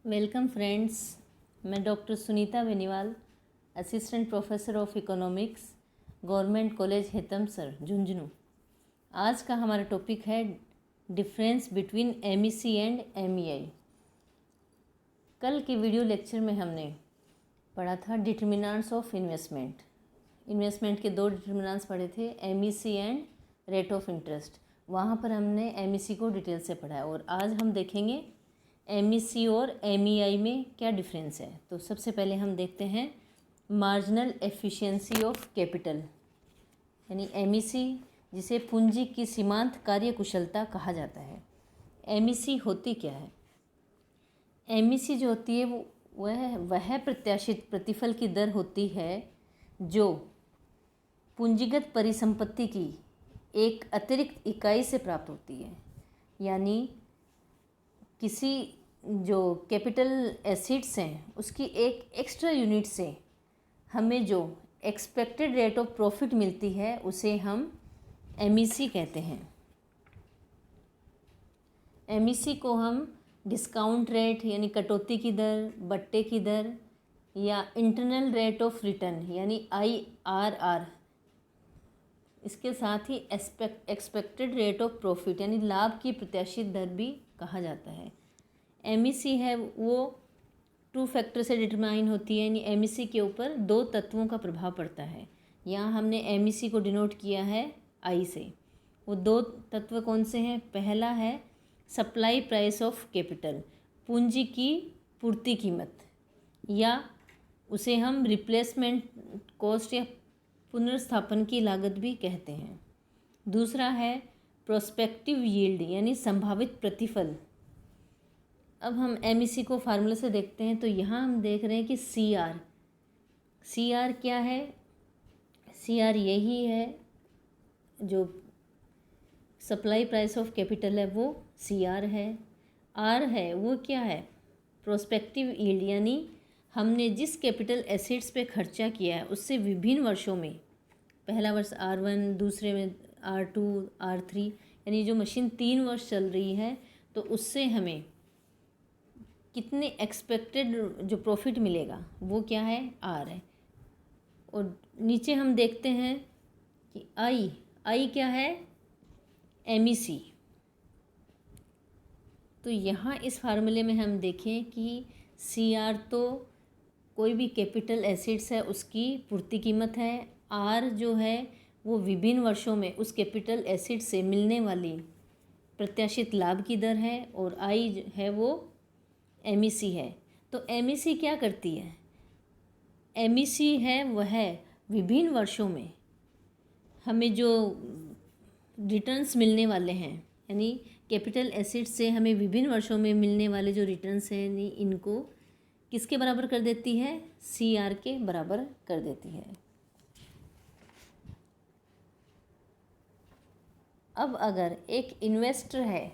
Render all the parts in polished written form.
Welcome friends. मैं doctor Sunita Beniwal, assistant professor of economics, government college Hetamsar, Jhunjhunu. आज का हमारा टॉपिक है difference between MEC and MEI. कल के वीडियो लेक्चर में हमने पढ़ा था डिटरमिनेंट्स ऑफ इन्वेस्टमेंट। इन्वेस्टमेंट के दो डिटरमिनेंट्स पढ़े थे, MEC and rate of interest. वहाँ पर हमने एमईसी को डिटेल से पढ़ा है और आज हम देखेंगे एमईसी और एमईआई में क्या डिफरेंस है। तो सबसे पहले हम देखते हैं मार्जिनल एफिशिएंसी ऑफ कैपिटल, यानी एमईसी, जिसे पूंजी की सीमांत कार्यकुशलता कहा जाता है। एमईसी होती क्या है? एमईसी जो होती है वह प्रत्याशित प्रतिफल की दर होती है जो पूंजीगत परिसंपत्ति की एक अतिरिक्त इकाई से प्राप्त होती है। यानी किसी जो कैपिटल एसिड्स हैं उसकी एक एक्स्ट्रा यूनिट से हमें जो एक्सपेक्टेड रेट ऑफ प्रॉफिट मिलती है उसे हम एमईसी कहते हैं। एमईसी को हम डिस्काउंट रेट यानी कटौती की दर, बट्टे की दर, या इंटरनल रेट ऑफ रिटर्न यानी IRR, इसके साथ ही एक्सपेक्टेड रेट ऑफ प्रॉफिट यानी लाभ की प्रत्याशित दर भी कहा जाता है। एमईसी है वो 2 फैक्टर से डिटरमाइन होती है, यानी एमईसी के ऊपर 2 तत्वों का प्रभाव पड़ता है। यहाँ हमने एमईसी को डिनोट किया है आई से। वो 2 तत्व कौन से हैं? पहला है सप्लाई प्राइस ऑफ कैपिटल, पूंजी की पूर्ति कीमत, या उसे हम रिप्लेसमेंट कॉस्ट या पुनर्स्थापन की लागत भी कहते हैं। दूसरा है प्रोस्पेक्टिव यील्ड यानी संभावित प्रतिफल। अब हम एमईसी को फार्मूले से देखते हैं। तो यहाँ हम देख रहे हैं कि सीआर क्या है? सीआर यही है जो सप्लाई प्राइस ऑफ कैपिटल है, वो सीआर है। आर है वो क्या है? प्रोस्पेक्टिव यील्ड, यानी हमने जिस कैपिटल एसेट्स पे खर्चा किया है उससे विभिन्न वर्षों में, पहला वर्ष R1, दूसरे में R2, R3, यानी जो मशीन 3 वर्ष चल रही है तो उससे हमें कितने एक्सपेक्टेड जो प्रॉफिट मिलेगा वो क्या है? आर है। और नीचे हम देखते हैं कि आई क्या है? एमईसी। तो यहाँ इस फार्मूले में हम देखें कि सीआर तो कोई भी कैपिटल एसेट्स है उसकी पूर्ति कीमत है, आर जो है वो विभिन्न वर्षों में उस कैपिटल एसेट से मिलने वाली प्रत्याशित लाभ की दर है, और आई है वो एमईसी है। तो एमईसी क्या करती है? एमईसी है वह विभिन्न वर्षों में हमें जो रिटर्न्स मिलने वाले हैं, यानी कैपिटल एसेट्स से हमें विभिन्न वर्षों में मिलने वाले जो रिटर्न्स हैं, यानी इनको किसके बराबर कर देती है? सीआर के बराबर कर देती है। अब अगर एक इन्वेस्टर है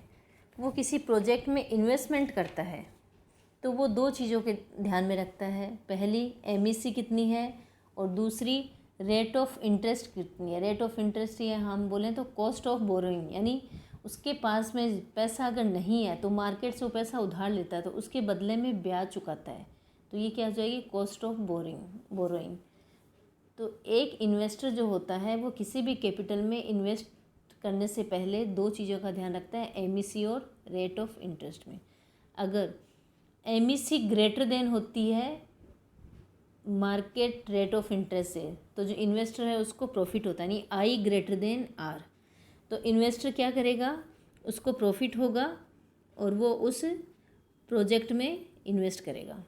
वो किसी प्रोजेक्ट में इन्वेस्टमेंट करता है तो वो 2 चीज़ों के ध्यान में रखता है। पहली एमईसी कितनी है, और दूसरी रेट ऑफ इंटरेस्ट कितनी है। रेट ऑफ इंटरेस्ट या हम बोलें तो कॉस्ट ऑफ बोरोइंग, यानी उसके पास में पैसा अगर नहीं है तो मार्केट से वो पैसा उधार लेता है तो उसके बदले में ब्याज चुकाता है, तो ये क्या हो जाएगी? Cost of borrowing. तो एक इन्वेस्टर जो होता है वो किसी भी कैपिटल में इन्वेस्ट करने से पहले 2 चीज़ों का ध्यान रखता है, एमईसी और रेट ऑफ इंटरेस्ट में। अगर एमईसी ग्रेटर देन होती है मार्केट रेट ऑफ इंटरेस्ट से तो जो इन्वेस्टर है उसको प्रॉफिट होता है, यानी आई ग्रेटर देन आर। तो इन्वेस्टर क्या करेगा? उसको प्रॉफिट होगा और वो उस प्रोजेक्ट में इन्वेस्ट करेगा।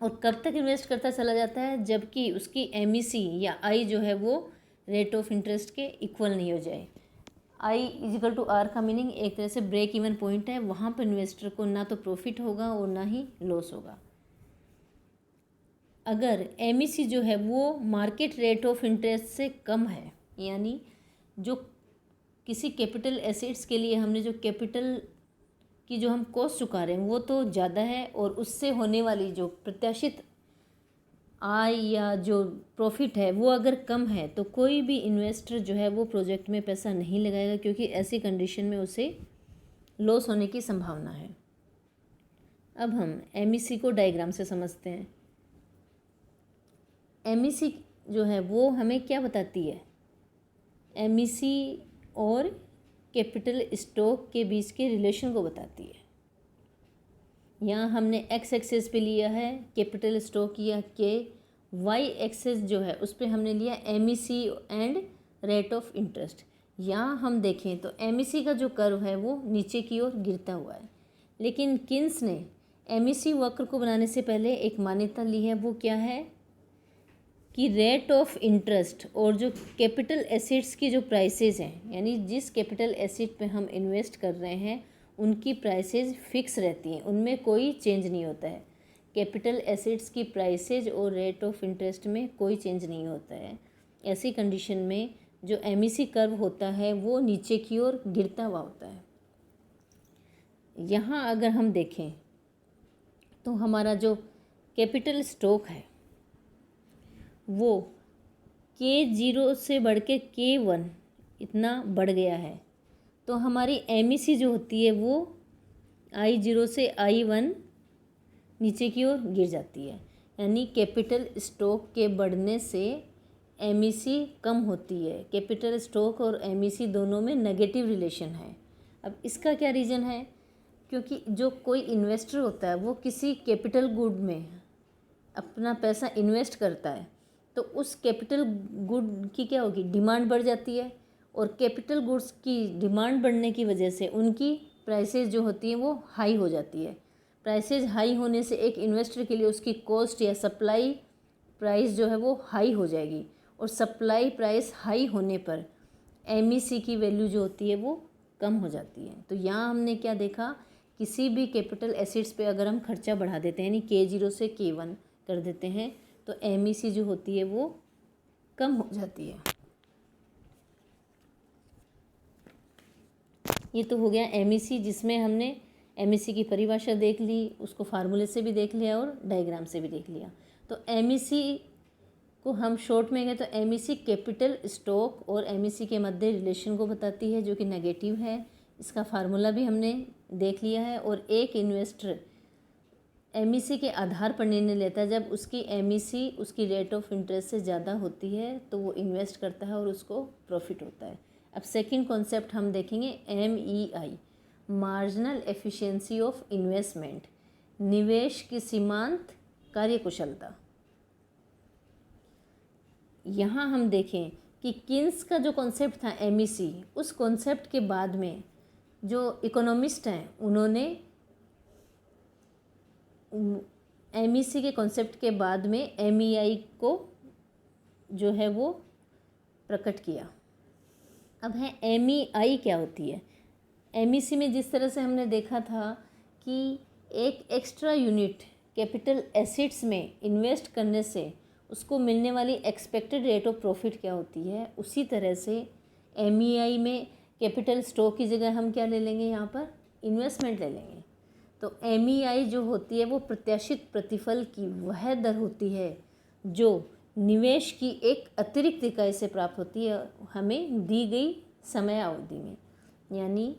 और कब तक इन्वेस्ट करता चला जाता है? जबकि उसकी एमईसी या आई जो है वो रेट ऑफ इंटरेस्ट के इक्वल नहीं हो जाए। I=R का मीनिंग एक तरह से ब्रेक इवन पॉइंट है, वहाँ पर इन्वेस्टर को ना तो प्रॉफिट होगा और ना ही लॉस होगा। अगर एमईसी जो है वो मार्केट रेट ऑफ इंटरेस्ट से कम है, यानी जो किसी कैपिटल एसेट्स के लिए हमने जो कैपिटल की जो हम कॉस्ट चुका रहे हैं वो तो ज़्यादा है, और उससे होने वाली जो प्रत्याशित आय या जो प्रॉफिट है वो अगर कम है तो कोई भी इन्वेस्टर जो है वो प्रोजेक्ट में पैसा नहीं लगाएगा, क्योंकि ऐसी कंडीशन में उसे लॉस होने की संभावना है। अब हम एमईसी को डायग्राम से समझते हैं। एमईसी जो है वो हमें क्या बताती है? एमईसी और कैपिटल स्टॉक के बीच के रिलेशन को बताती है। यहाँ हमने एक्स एक्सेस पे लिया है कैपिटल स्टॉक या के, वाई एक्सेस जो है उस पर हमने लिया MEC and rate of interest. यहाँ हम देखें तो एमईसी का जो कर्व है वो नीचे की ओर गिरता हुआ है, लेकिन किन्स ने एमईसी वक्र को बनाने से पहले एक मान्यता ली है, वो क्या है कि रेट ऑफ इंटरेस्ट और जो कैपिटल एसेट्स की जो प्राइसेस हैं, यानी जिस कैपिटल एसेट पे हम इन्वेस्ट कर रहे हैं उनकी प्राइसेस फिक्स रहती हैं, उनमें कोई चेंज नहीं होता है। कैपिटल एसेट्स की प्राइसेज और रेट ऑफ इंटरेस्ट में कोई चेंज नहीं होता है। ऐसी कंडीशन में जो एमईसी कर्व होता है वो नीचे की ओर गिरता हुआ होता है। यहाँ अगर हम देखें तो हमारा जो कैपिटल स्टॉक है वो K0 से बढ़ के K1 इतना बढ़ गया है, तो हमारी एमईसी जो होती है वो I0 से I1 नीचे की ओर गिर जाती है। यानी कैपिटल स्टॉक के बढ़ने से एमईसी कम होती है। कैपिटल स्टॉक और एमईसी दोनों में नेगेटिव रिलेशन है। अब इसका क्या रीज़न है? क्योंकि जो कोई इन्वेस्टर होता है वो किसी कैपिटल गुड में अपना पैसा इन्वेस्ट करता है, तो उस कैपिटल गुड की क्या होगी, डिमांड बढ़ जाती है, और कैपिटल गुड्स की डिमांड बढ़ने की वजह से उनकी प्राइसेस जो होती हैं वो हाई हो जाती है। प्राइसेस हाई होने से एक इन्वेस्टर के लिए उसकी कॉस्ट या सप्लाई प्राइस जो है वो हाई हो जाएगी, और सप्लाई प्राइस हाई होने पर एमईसी की वैल्यू जो होती है वो कम हो जाती है। तो यहाँ हमने क्या देखा, किसी भी कैपिटल एसेट्स पे अगर हम खर्चा बढ़ा देते हैं, यानी K0 से K1 कर देते हैं, तो एमईसी जो होती है वो कम हो जाती है। ये तो हो गया एमईसी, जिसमें हमने एमईसी की परिभाषा देख ली, उसको फार्मूले से भी देख लिया और डायग्राम से भी देख लिया। तो एमईसी को हम शॉर्ट में गए तो एमईसी कैपिटल स्टॉक और एमईसी के मध्य रिलेशन को बताती है, जो कि नेगेटिव है। इसका फार्मूला भी हमने देख लिया है। और एक इन्वेस्टर एमईसी के आधार पर निर्णय लेता है, जब उसकी एमईसी उसकी रेट ऑफ इंटरेस्ट से ज़्यादा होती है तो वो इन्वेस्ट करता है और उसको प्रॉफिट होता है। अब सेकंड कॉन्सेप्ट हम देखेंगे MEI, marginal efficiency of investment, निवेश की सीमांत कार्यकुशलता। यहाँ हम देखें कि किन्स का जो कॉन्सेप्ट था एमईसी, उस कॉन्सेप्ट के बाद में जो इकोनॉमिस्ट हैं उन्होंने एमईसी के कॉन्सेप्ट के बाद में MEI को जो है वो प्रकट किया। अब है MEI क्या होती है? एमईसी में जिस तरह से हमने देखा था कि एक एक्स्ट्रा यूनिट कैपिटल एसेट्स में इन्वेस्ट करने से उसको मिलने वाली एक्सपेक्टेड रेट ऑफ प्रॉफिट क्या होती है, उसी तरह से MEI में कैपिटल स्टॉक की जगह हम क्या ले लेंगे, यहाँ पर इन्वेस्टमेंट ले लेंगे। तो MEI जो होती है वो प्रत्याशित प्रतिफल की वह दर होती है जो निवेश की एक अतिरिक्त इकाई से प्राप्त होती है हमें दी गई समय अवधि में। यानी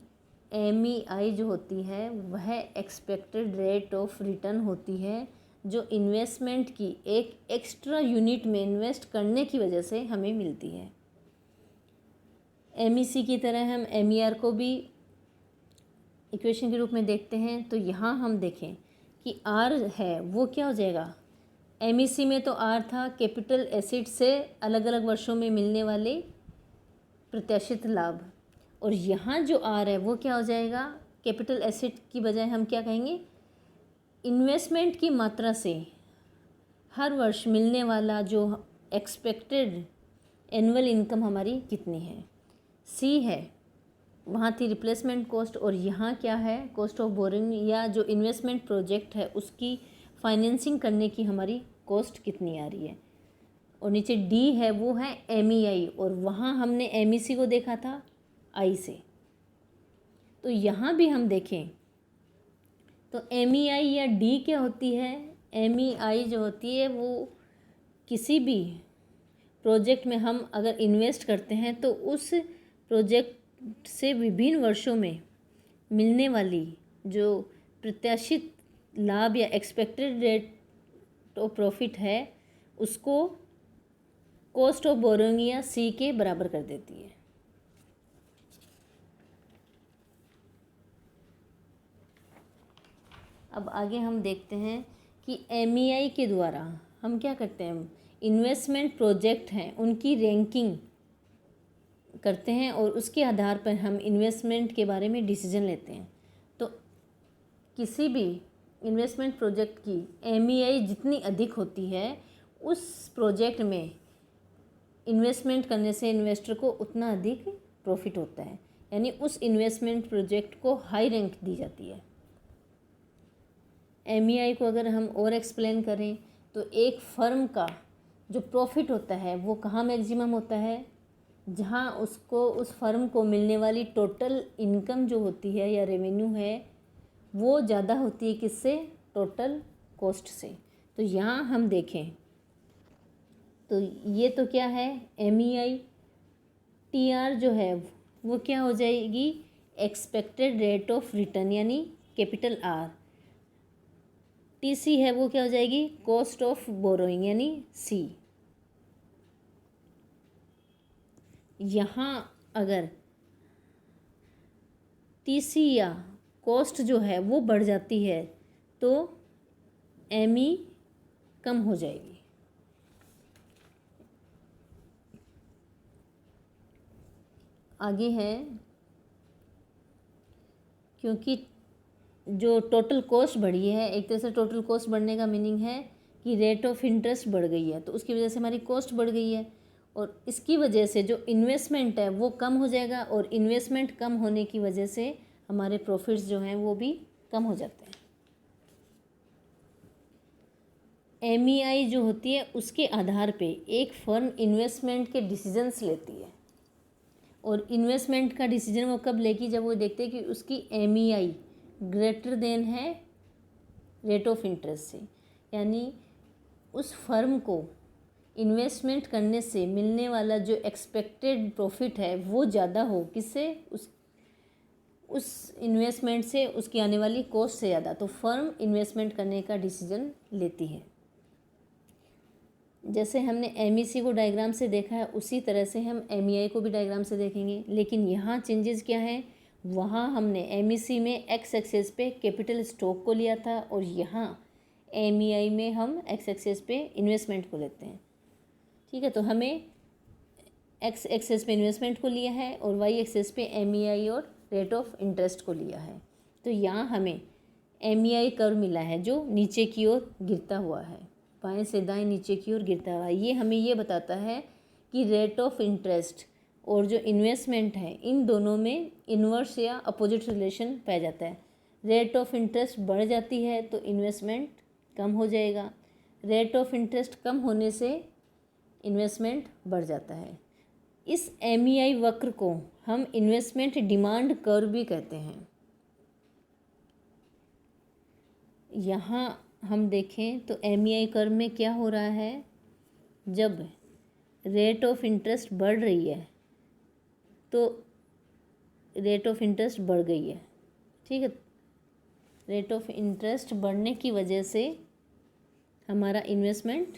MEI जो होती है वह एक्सपेक्टेड रेट ऑफ रिटर्न होती है जो इन्वेस्टमेंट की एक एक्स्ट्रा यूनिट में इन्वेस्ट करने की वजह से हमें मिलती है। MEC की तरह हम MER को भी इक्वेशन के रूप में देखते हैं। तो यहाँ हम देखें कि R है वो क्या हो जाएगा, MEC में तो R था कैपिटल एसेट से अलग अलग वर्षों में मिलने वाले प्रत्याशित लाभ, और यहाँ जो R है वो क्या हो जाएगा, कैपिटल एसेट की बजाय हम क्या कहेंगे, इन्वेस्टमेंट की मात्रा से हर वर्ष मिलने वाला जो एक्सपेक्टेड एनुअल इनकम हमारी कितनी है। C है, वहाँ थी रिप्लेसमेंट कॉस्ट, और यहाँ क्या है, कॉस्ट ऑफ बोरिंग या जो इन्वेस्टमेंट प्रोजेक्ट है उसकी फाइनेंसिंग करने की हमारी कॉस्ट कितनी आ रही है। और नीचे D है वो है MEI, और वहाँ हमने MEC को देखा था I से। तो यहाँ भी हम देखें तो MEI या D क्या होती है, MEI जो होती है वो किसी भी प्रोजेक्ट में हम अगर इन्वेस्ट करते हैं तो उस प्रोजेक्ट से विभिन्न वर्षों में मिलने वाली जो प्रत्याशित लाभ या एक्सपेक्टेड रेट ऑफ प्रॉफिट है उसको कॉस्ट ऑफ बोरोइंग या सी के बराबर कर देती है। अब आगे हम देखते हैं कि एमईआई के द्वारा हम क्या करते हैं, इन्वेस्टमेंट प्रोजेक्ट हैं उनकी रैंकिंग करते हैं और उसके आधार पर हम इन्वेस्टमेंट के बारे में डिसीजन लेते हैं। तो किसी भी इन्वेस्टमेंट प्रोजेक्ट की एमईआई जितनी अधिक होती है उस प्रोजेक्ट में इन्वेस्टमेंट करने से इन्वेस्टर को उतना अधिक प्रॉफिट होता है, यानी उस इन्वेस्टमेंट प्रोजेक्ट को हाई रैंक दी जाती है। एमईआई को अगर हम और एक्सप्लेन करें तो एक फर्म का जो प्रॉफिट होता है वो कहाँ मैक्सिमम होता है, जहाँ उसको उस फर्म को मिलने वाली टोटल इनकम जो होती है या रेवेन्यू है वो ज़्यादा होती है किससे, टोटल कॉस्ट से। तो यहाँ हम देखें तो ये तो क्या है, एमईआई। टीआर जो है वो क्या हो जाएगी, एक्सपेक्टेड रेट ऑफ रिटर्न यानी कैपिटल आर। टीसी है वो क्या हो जाएगी, कॉस्ट ऑफ बोरोइंग यानी सी। यहाँ अगर टीसी या कॉस्ट जो है वो बढ़ जाती है तो एमई कम हो जाएगी। आगे है, क्योंकि जो टोटल कॉस्ट बढ़ी है, एक तरह से टोटल कॉस्ट बढ़ने का मीनिंग है कि रेट ऑफ इंटरेस्ट बढ़ गई है, तो उसकी वजह से हमारी कॉस्ट बढ़ गई है और इसकी वजह से जो इन्वेस्टमेंट है वो कम हो जाएगा और इन्वेस्टमेंट कम होने की वजह से हमारे प्रॉफिट्स जो हैं वो भी कम हो जाते हैं। एमईआई जो होती है उसके आधार पे एक फर्म इन्वेस्टमेंट के डिसीजंस लेती है और इन्वेस्टमेंट का डिसीजन वो कब लेगी, जब वो देखते हैं कि उसकी एमईआई ग्रेटर देन है रेट ऑफ इंटरेस्ट से, यानी उस फर्म को इन्वेस्टमेंट करने से मिलने वाला जो एक्सपेक्टेड प्रॉफिट है वो ज़्यादा हो, किससे, उस इन्वेस्टमेंट से उसकी आने वाली कॉस्ट से ज़्यादा, तो फर्म इन्वेस्टमेंट करने का डिसीजन लेती है। जैसे हमने एमईसी को डायग्राम से देखा है उसी तरह से हम एमईआई को भी डायग्राम से देखेंगे, लेकिन यहाँ चेंजेस क्या है, वहाँ हमने एमईसी में एक्स एक्सेस पे कैपिटल स्टॉक को लिया था और यहाँ एमईआई में हम एक्स एक्सेस पे इन्वेस्टमेंट को लेते हैं। ठीक है, तो हमें एक्स एक्सेस पे इन्वेस्टमेंट को लिया है और वाई एक्सेस पे एमईआई और रेट ऑफ इंटरेस्ट को लिया है। तो यहाँ हमें एमईआई कर्व मिला है जो नीचे की ओर गिरता हुआ है, बाएं से दाएं नीचे की ओर गिरता हुआ है। ये हमें ये बताता है कि रेट ऑफ इंटरेस्ट और जो इन्वेस्टमेंट है इन दोनों में इन्वर्स या अपोजिट रिलेशन पाया जाता है। रेट ऑफ इंटरेस्ट बढ़ जाती है तो इन्वेस्टमेंट कम हो जाएगा, रेट ऑफ इंटरेस्ट कम होने से इन्वेस्टमेंट बढ़ जाता है। इस एमईआई वक्र को हम इन्वेस्टमेंट डिमांड कर्व भी कहते हैं। यहाँ हम देखें तो एमईआई कर्व में क्या हो रहा है, जब रेट ऑफ इंटरेस्ट बढ़ रही है तो रेट ऑफ इंटरेस्ट बढ़ गई है। ठीक है, रेट ऑफ इंटरेस्ट बढ़ने की वजह से हमारा इन्वेस्टमेंट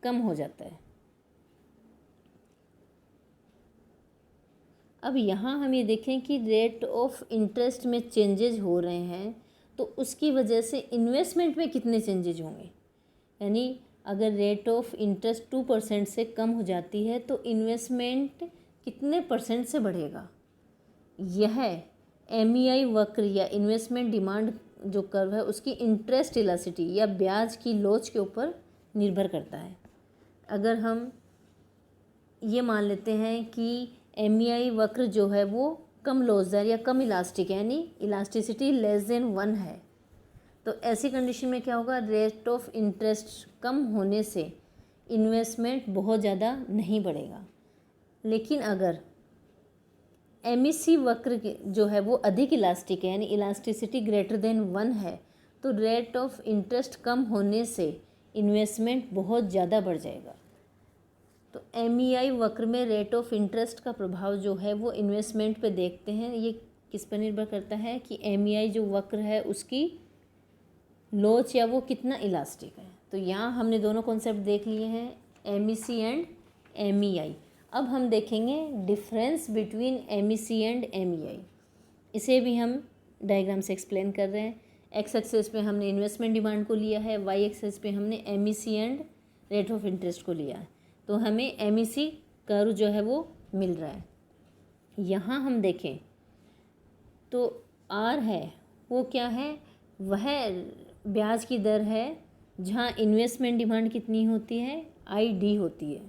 कम हो जाता है। अब यहाँ हम ये देखें कि रेट ऑफ इंटरेस्ट में चेंजेस हो रहे हैं तो उसकी वजह से इन्वेस्टमेंट में कितने चेंजेज होंगे, यानी अगर रेट ऑफ इंटरेस्ट 2% से कम हो जाती है तो इन्वेस्टमेंट कितने % से बढ़ेगा। यह एमईआई वक्र या इन्वेस्टमेंट डिमांड जो कर्व है उसकी इंटरेस्ट इलास्टिसिटी या ब्याज की लोच के ऊपर निर्भर करता है। अगर हम ये मान लेते हैं कि एमईआई वक्र जो है वो कम लोचदार या कम इलास्टिक है, यानी इलास्टिसिटी लेस देन 1 है, तो ऐसी कंडीशन में क्या होगा, रेट ऑफ इंटरेस्ट कम होने से इन्वेस्टमेंट बहुत ज़्यादा नहीं बढ़ेगा। लेकिन अगर एमईसी वक्र जो है वो अधिक इलास्टिक है, यानी इलास्टिसिटी ग्रेटर देन 1 है, तो रेट ऑफ इंटरेस्ट कम होने से इन्वेस्टमेंट बहुत ज़्यादा बढ़ जाएगा। तो एमईआई वक्र में रेट ऑफ इंटरेस्ट का प्रभाव जो है वो इन्वेस्टमेंट पे देखते हैं। ये किस पर निर्भर करता है कि एमईआई जो वक्र है उसकी लोच या वो कितना इलास्टिक है। तो यहाँ हमने दोनों कॉन्सेप्ट देख लिए हैं, MEC एंड MEI। अब हम देखेंगे difference between MEC and MEI। इसे भी हम डायग्राम से एक्सप्लेन कर रहे हैं। एक्स एक्सेस पे हमने इन्वेस्टमेंट डिमांड को लिया है, वाई एक्सेस पे हमने MEC and rate of interest को लिया है। तो हमें MEC कर्व जो है वो मिल रहा है। यहाँ हम देखें तो R है वो क्या है, वह ब्याज की दर है जहाँ इन्वेस्टमेंट डिमांड कितनी होती है, ID होती है।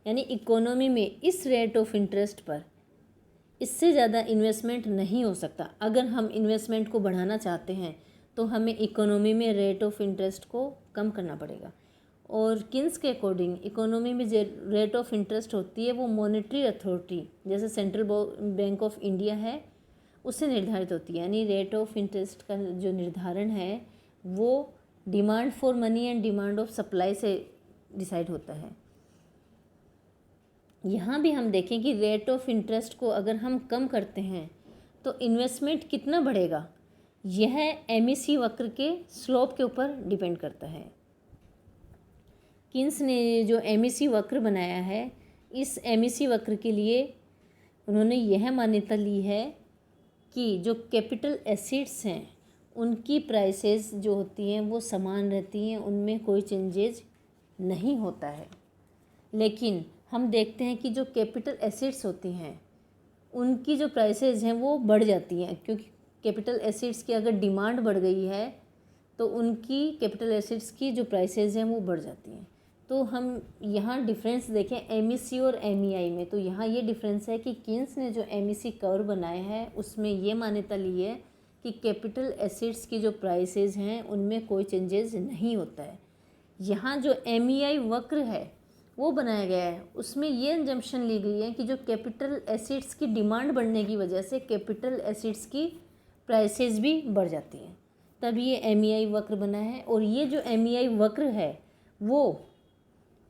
यानी इकोनॉमी में इस रेट ऑफ इंटरेस्ट पर इससे ज़्यादा इन्वेस्टमेंट नहीं हो सकता। अगर हम इन्वेस्टमेंट को बढ़ाना चाहते हैं तो हमें इकोनॉमी में रेट ऑफ इंटरेस्ट को कम करना पड़ेगा। और किन्स के अकॉर्डिंग इकोनॉमी में जो रेट ऑफ इंटरेस्ट होती है वो मॉनेटरी अथॉरिटी जैसे सेंट्रल बैंक ऑफ इंडिया है उससे निर्धारित होती है। यानी रेट ऑफ इंटरेस्ट का जो निर्धारण है वो demand for money and demand of supply से डिसाइड होता है। यहाँ भी हम देखें कि रेट ऑफ इंटरेस्ट को अगर हम कम करते हैं तो इन्वेस्टमेंट कितना बढ़ेगा, यह MEC वक्र के स्लोप के ऊपर डिपेंड करता है। किन्स ने जो MEC वक्र बनाया है, इस MEC वक्र के लिए उन्होंने यह मान्यता ली है कि जो कैपिटल एसेट्स हैं उनकी प्राइसेस जो होती हैं वो समान रहती हैं, उनमें कोई चेंजेज नहीं होता है। लेकिन हम देखते हैं कि जो कैपिटल एसेट्स होती हैं उनकी जो प्राइसेस हैं वो बढ़ जाती हैं, क्योंकि कैपिटल एसेट्स की अगर डिमांड बढ़ गई है तो उनकी कैपिटल एसेट्स की जो प्राइसेस हैं वो बढ़ जाती हैं। तो हम यहाँ डिफरेंस देखें MEC और MEI में, तो यहाँ ये डिफरेंस है कि किन्स ने जो MEC कर्व बनाया है उसमें ये मान्यता ली है कि कैपिटल एसेट्स की जो प्राइसेस हैं उनमें कोई चेंजेस नहीं होता है। यहाँ जो MEI वक्र है वो बनाया गया है उसमें ये अंजम्पशन ली गई है कि जो कैपिटल एसेट्स की डिमांड बढ़ने की वजह से कैपिटल एसेट्स की प्राइसेस भी बढ़ जाती हैं, तब ये MEI वक्र बना है। और ये जो MEI वक्र है वो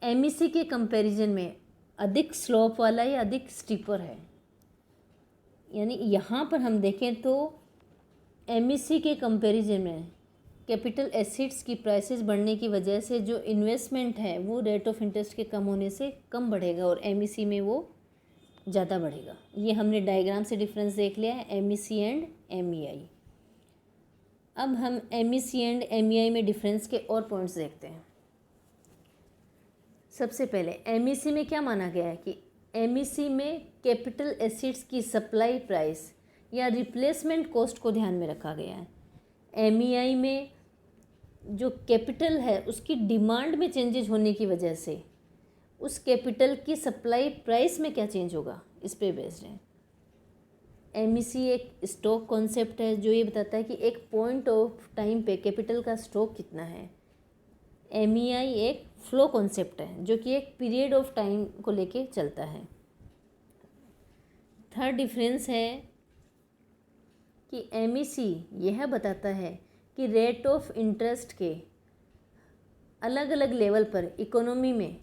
MEC के कंपैरिजन में अधिक स्लोप वाला या अधिक स्टीपर है। यानी यहाँ पर हम देखें तो MEC के कंपैरिजन में कैपिटल एसेट्स की प्राइसेस बढ़ने की वजह से जो इन्वेस्टमेंट है वो रेट ऑफ इंटरेस्ट के कम होने से कम बढ़ेगा और MEC में वो ज़्यादा बढ़ेगा। ये हमने डायग्राम से डिफरेंस देख लिया है MEC एंड MEI। अब हम MEC एंड MEI में डिफरेंस के और पॉइंट्स देखते हैं। सबसे पहले MEC में क्या माना गया है कि MEC में कैपिटल एसेट्स की सप्लाई प्राइस या रिप्लेसमेंट कॉस्ट को ध्यान में रखा गया है। MEI में जो कैपिटल है उसकी डिमांड में चेंजेज होने की वजह से उस कैपिटल की सप्लाई प्राइस में क्या चेंज होगा इस पे बेस्ड है। MEC एक स्टॉक कॉन्सेप्ट है जो ये बताता है कि एक पॉइंट ऑफ टाइम पे कैपिटल का स्टॉक कितना है। MEI एक फ्लो कॉन्सेप्ट है जो कि एक पीरियड ऑफ टाइम को लेके चलता है। थर्ड डिफरेंस है कि MEC यह बताता है कि रेट ऑफ इंटरेस्ट के अलग अलग लेवल पर इकोनॉमी में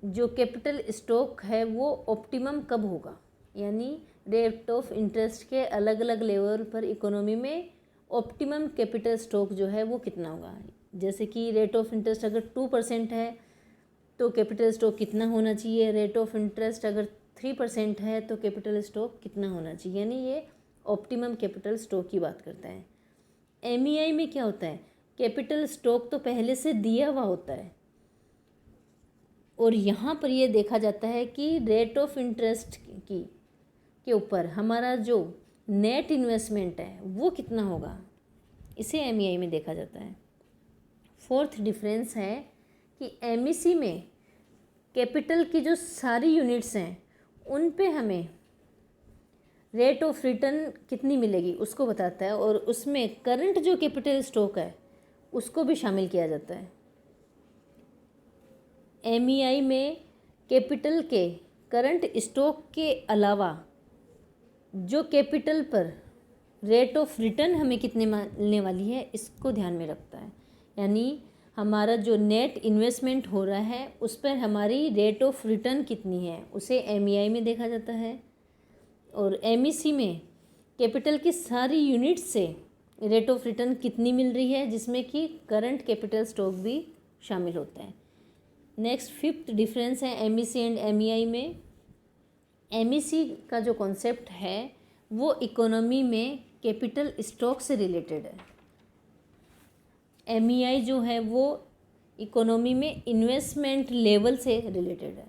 जो कैपिटल स्टॉक है वो ऑप्टिमम कब होगा। यानी रेट ऑफ इंटरेस्ट के अलग अलग लेवल पर इकोनॉमी में ऑप्टिमम कैपिटल स्टॉक जो है वो कितना होगा। जैसे कि रेट ऑफ इंटरेस्ट अगर 2% है तो कैपिटल स्टॉक कितना होना चाहिए, रेट ऑफ इंटरेस्ट अगर 3% है तो कैपिटल स्टॉक कितना होना चाहिए। यानी ये ऑप्टिमम कैपिटल स्टॉक की बात करता है। MEI में क्या होता है, कैपिटल स्टॉक तो पहले से दिया हुआ होता है और यहाँ पर ये देखा जाता है कि रेट ऑफ इंटरेस्ट की के ऊपर हमारा जो नेट इन्वेस्टमेंट है वो कितना होगा, इसे MEI में देखा जाता है। फोर्थ डिफरेंस है कि MEC में कैपिटल की जो सारी यूनिट्स हैं उन पे हमें रेट ऑफ रिटर्न कितनी मिलेगी उसको बताता है और उसमें करंट जो कैपिटल स्टॉक है उसको भी शामिल किया जाता है। MEI में कैपिटल के करंट स्टॉक के अलावा जो कैपिटल पर रेट ऑफ रिटर्न हमें कितने मिलने वाली है इसको ध्यान में रखता है। यानी हमारा जो नेट इन्वेस्टमेंट हो रहा है उस पर हमारी रेट ऑफ रिटर्न कितनी है उसे MEI में देखा जाता है। और MEC में कैपिटल की सारी यूनिट्स से रेट ऑफ रिटर्न कितनी मिल रही है, जिसमें कि करंट कैपिटल स्टॉक भी शामिल होता है। नेक्स्ट 5th डिफरेंस है एमईसी एंड एमईआई में। एमईसी का जो कॉन्सेप्ट है वो इकोनॉमी में कैपिटल स्टॉक से रिलेटेड है। एमईआई जो है वो इकोनॉमी में इन्वेस्टमेंट लेवल से रिलेटेड है।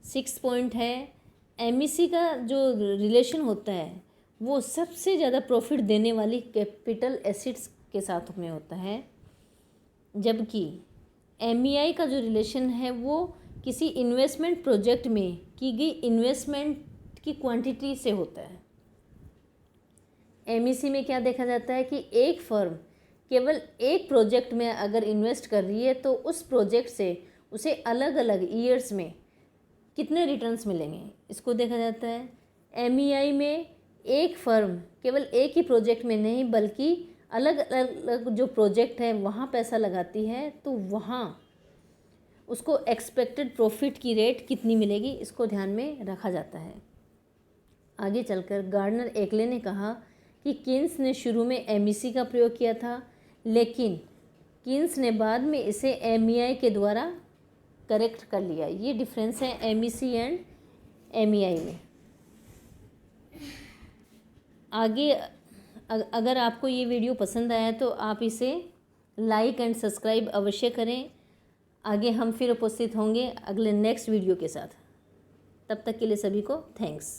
6th पॉइंट है एमईसी का जो रिलेशन होता है वो सबसे ज़्यादा प्रॉफिट देने वाली कैपिटल एसेट्स के साथ में होता है, जबकि एमईआई का जो रिलेशन है वो किसी इन्वेस्टमेंट प्रोजेक्ट में की गई इन्वेस्टमेंट की क्वांटिटी से होता है। एमईसी में क्या देखा जाता है कि एक फर्म केवल एक प्रोजेक्ट में अगर इन्वेस्ट कर रही है तो उस प्रोजेक्ट से उसे अलग अलग ईयर्स में कितने रिटर्न्स मिलेंगे, इसको देखा जाता है। एमईआई में एक फर्म केवल एक ही प्रोजेक्ट में नहीं बल्कि अलग अलग जो प्रोजेक्ट है वहाँ पैसा लगाती है, तो वहाँ उसको एक्सपेक्टेड प्रॉफिट की रेट कितनी मिलेगी, इसको ध्यान में रखा जाता है। आगे चलकर गार्डनर एकले ने कहा कि कीन्स ने शुरू में एमईसी का प्रयोग किया था, लेकिन कीन्स ने बाद में इसे एमईआई के द्वारा करेक्ट कर लिया। ये डिफरेंस है एमईसी एंड एमईआई में। आगे अगर आपको ये वीडियो पसंद आया तो आप इसे लाइक एंड सब्सक्राइब अवश्य करें। आगे हम फिर उपस्थित होंगे अगले नेक्स्ट वीडियो के साथ। तब तक के लिए सभी को थैंक्स।